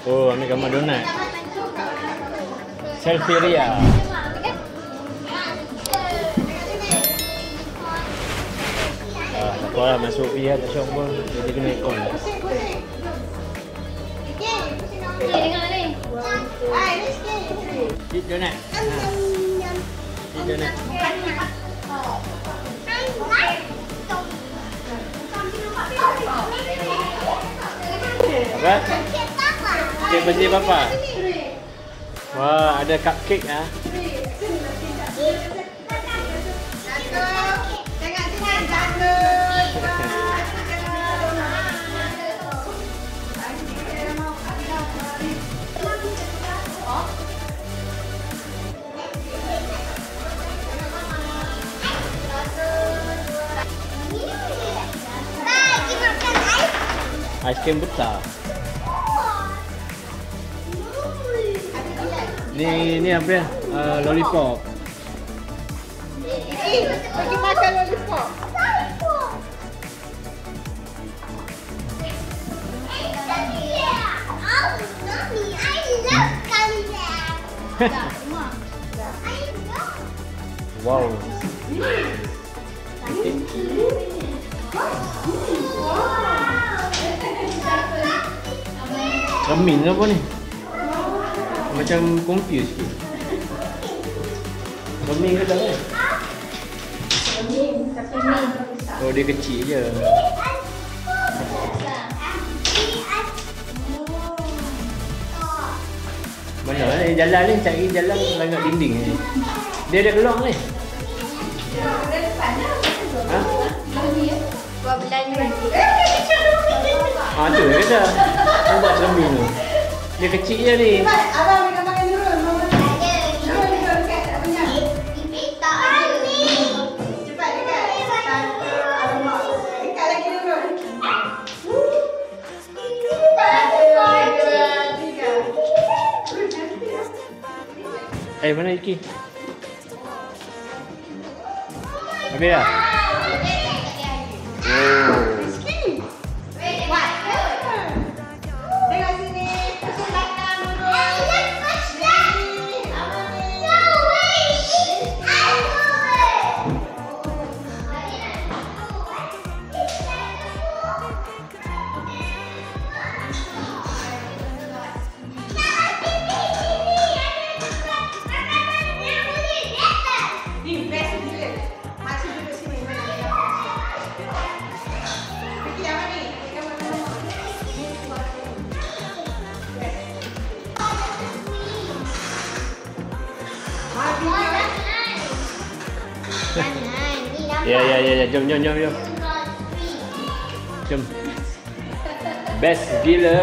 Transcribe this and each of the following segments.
Oh, ambil gambar donat. Selfie Ria. Tak apa lah, masuk Ria tak syok pun. Dia kena ikon. Eat donat. Eat donat. Apa? Kek bersih papa. Wah, ada cupcake ah. Aiskrim besar. Ni apa ya? Lollipop. Bagi makan lollipop. Wow. Remin apa ni? Macam confused sikit. Remin ke tak kan? Remin, tapi ni. Oh, dia kecil je. Mana ni jalan ni? Cari jalan langgar dinding ni. Dia ada gelang ni. Ha? Buat belanja. Ah, tu dia kata. Dia buat cermin tu. Dia kecil je ni. Abang ambil makan dulu. Cepat dekat. Alamak. Dekat lagi dulu. 1, 2, 3. Mana Iki? Habis dah? Oh. Tengok sini. Pusing batang dulu. Ya. Jom. Jom. Best gila.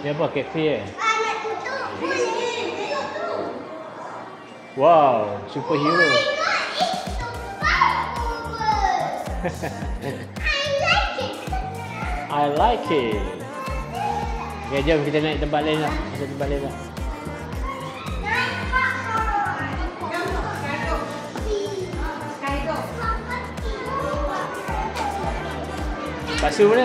Ni apa? Cafe eh? Wow, superhero. I like it. Okay, jom kita naik tempat lain lah. Bakso mana?